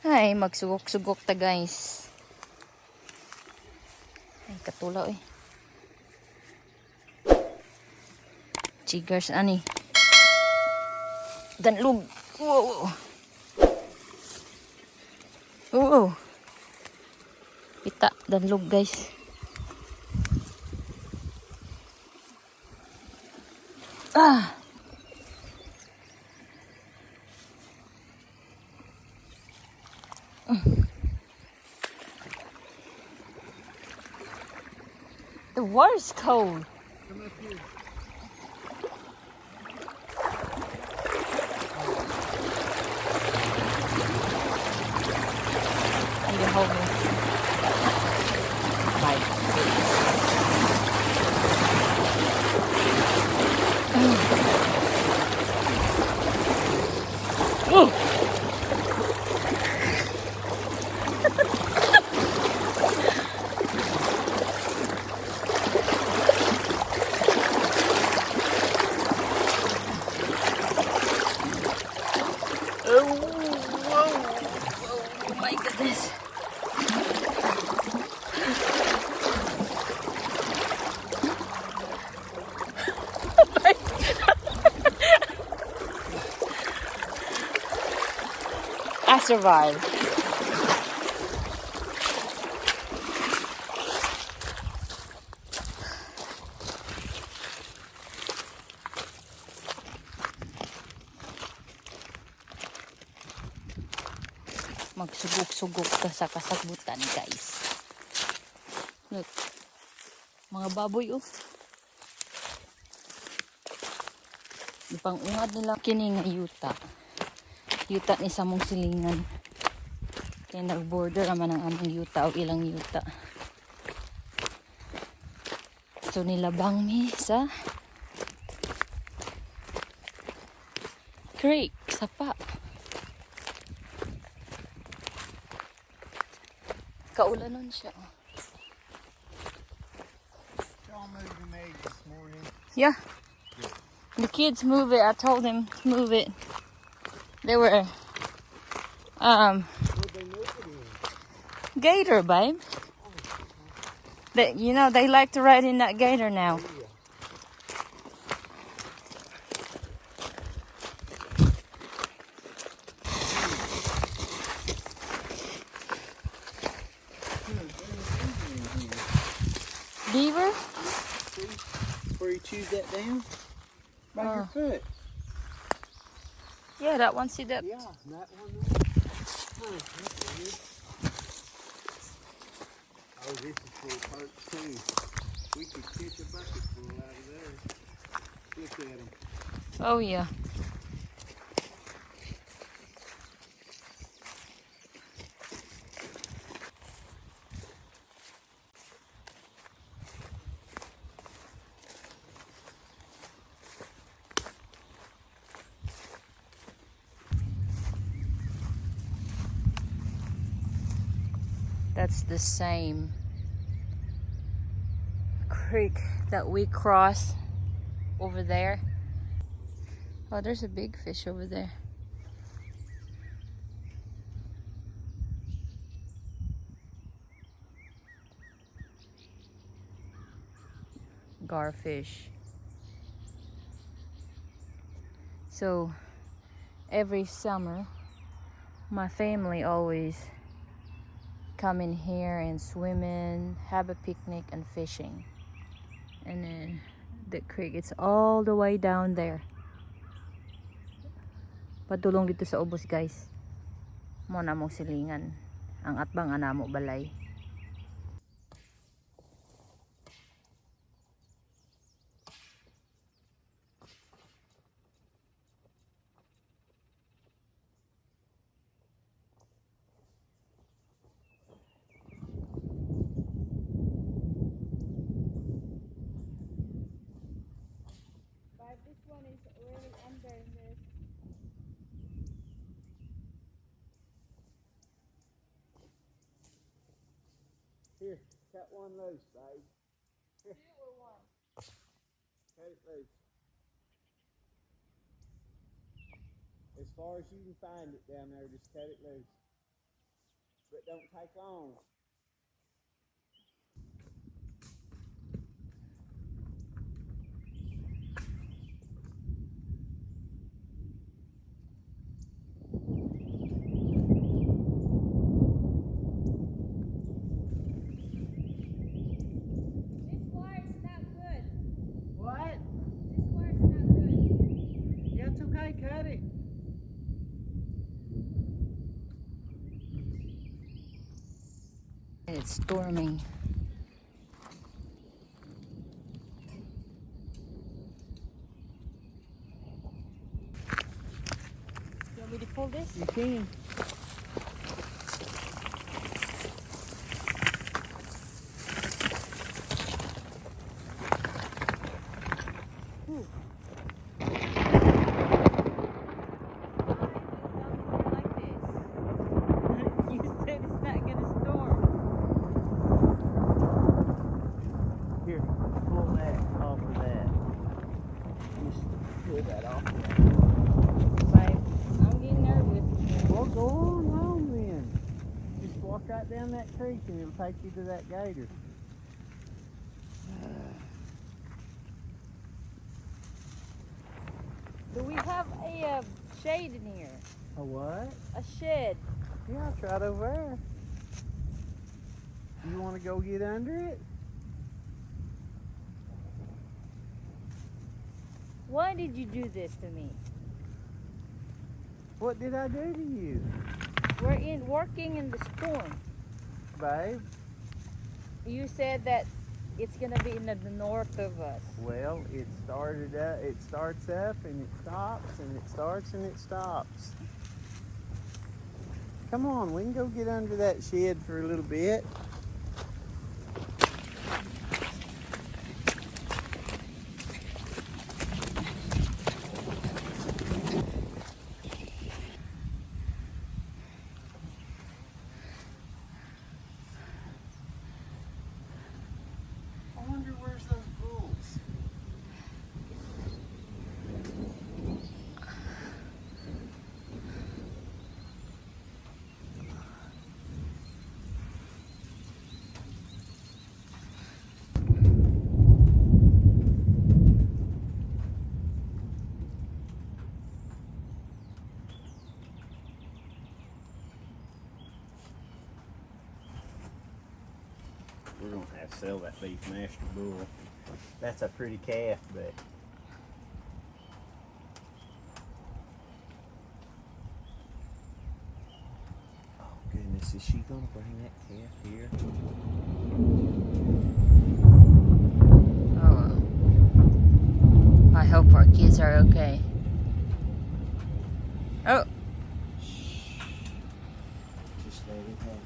Ay, magsugok-sugok ta guys. Ay, katulaw eh. Chiggers ani. Danlog. Wow. Wow. Pita, danlog guys. Ah. The water's cold. Come up here. You can hold me. Bye. Oh. Oh my goodness. I survived. Magsugok-sugok ka sa kasagutan, guys. Look. Mga baboy, oh. Ipang-ungad nila kini nga yuta. Yuta ni sa mong silingan. Kaya nag-border naman ang among yuta o ilang yuta. So nilabang mi sa creek, sapa. Kaulanon siya. Y'all moved the maid this morning. Yeah. The kids move it. I told them to move it. They were What'd they move it in? gator, babe. They, you know, they like to ride in that gator now. Beaver? See where you choose that down? By your foot. Yeah, that one. See that? Yeah, that one there. Huh, that's weird. Oh, this is full of perks too. We could catch a bucket full out of there. Look at them. Oh yeah. That's the same creek that we crossed over there. Oh, there's a big fish over there. Garfish. So every summer my family always come in here and swim in, have a picnic and fishing. And then the creek, it's all the way down there. Padulong dito sa ubos, guys. Mo na mong silingan. Ang atbang anamo balay. This one is really under this. Here, cut one loose, babe. Two or one? Cut it loose. As far as you can find it down there, just cut it loose. but don't take long. This wire's not good. What? This wire's not good. Yeah, it's okay, cut it. It's storming. You want me to pull this? You can. Ooh. You said it's not gonna storm. Here, pull that off of that. Just pull that off. Babe, I'm getting nervous. Well, go on home then. Just walk right down that creek and it'll take you to that gator. Do we have a shade in here? A what? A shed. Yeah, it's right over there. You want to go get under it? Why did you do this to me? What did I do to you, We're working in the storm. babe? You said that it's gonna be in the north of us. Well, it started up. It starts up and it stops, and it starts and it stops. Come on, we can go get under that shed for a little bit. I wonder where's those bulls. We're gonna have to sell that beef master bull. That's a pretty calf, but oh goodness, is she gonna bring that calf here? Oh, I hope our kids are okay. Oh, Just let it happen.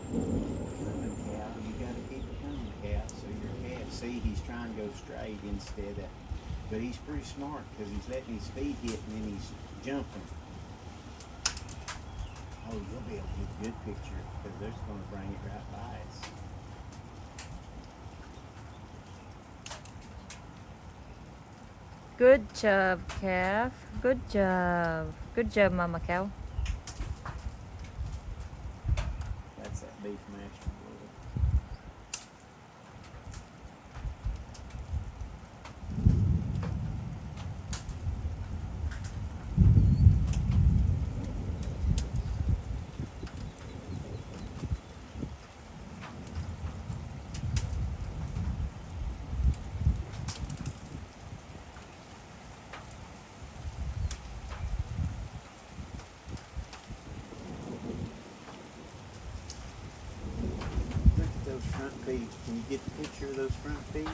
Cow, you gotta keep it coming, cow. So your calf, see, he's trying to go straight instead of, but he's pretty smart because he's letting his feet hit and then he's jumping. Oh, you'll be able to get a good picture because they're just gonna bring it right by us. good job, calf. Good job. Good job, Mama Cow. That's that beef master bull. Look at those front feet. Can you get the picture of those front feet?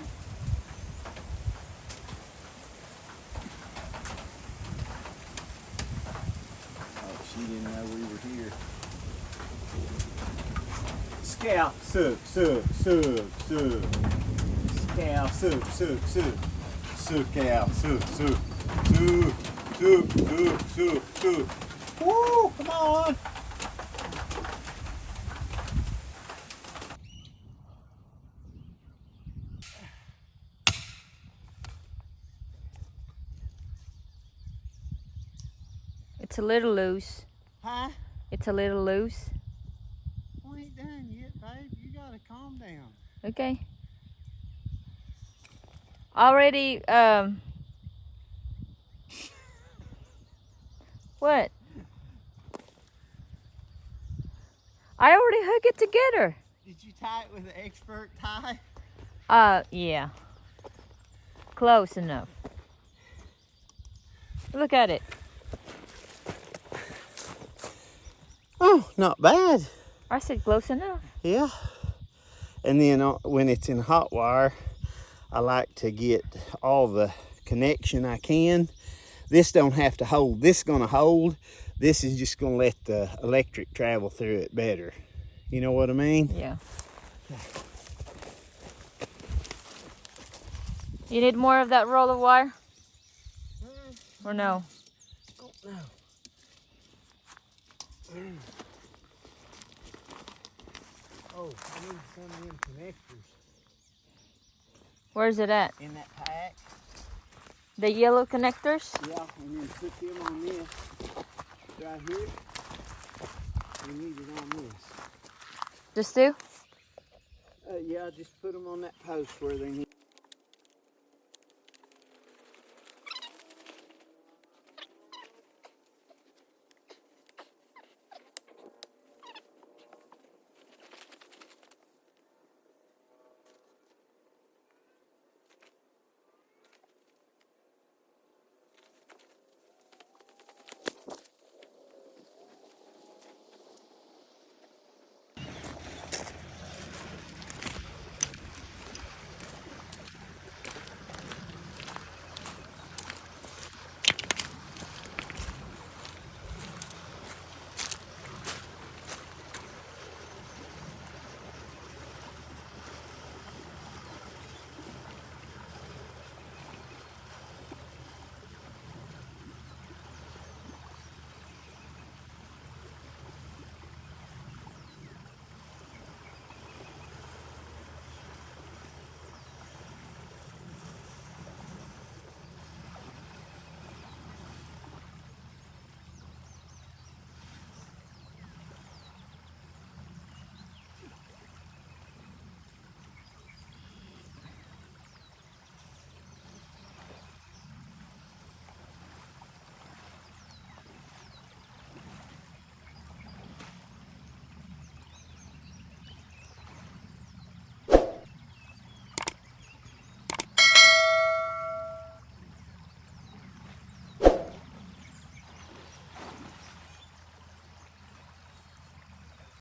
Oh, she didn't know we were here. Scout, suck, suck, suck, suck. Scout, suck, suck, suck. Suck out, suck, suck. Suck, suck, suck, suck, suck. Woo, come on. It's a little loose. Huh? It's a little loose. We ain't done yet, babe. You gotta calm down. Okay. Already, what? I already hooked it together. Did you tie it with an expert tie? Yeah. Close enough. Look at it. Oh, not bad. I said close enough. Yeah. And then when it's in hot wire, I like to get all the connection I can. This don't have to hold. This is gonna hold. This is just gonna let the electric travel through it better. You know what I mean? Yeah. You need more of that roll of wire? Or no? Oh, no. Oh, I need some of them connectors Where's it at? in that pack. The yellow connectors? Yeah, and then put them on this right here. We need it on this. Just two? Yeah, just put them on that post where they need.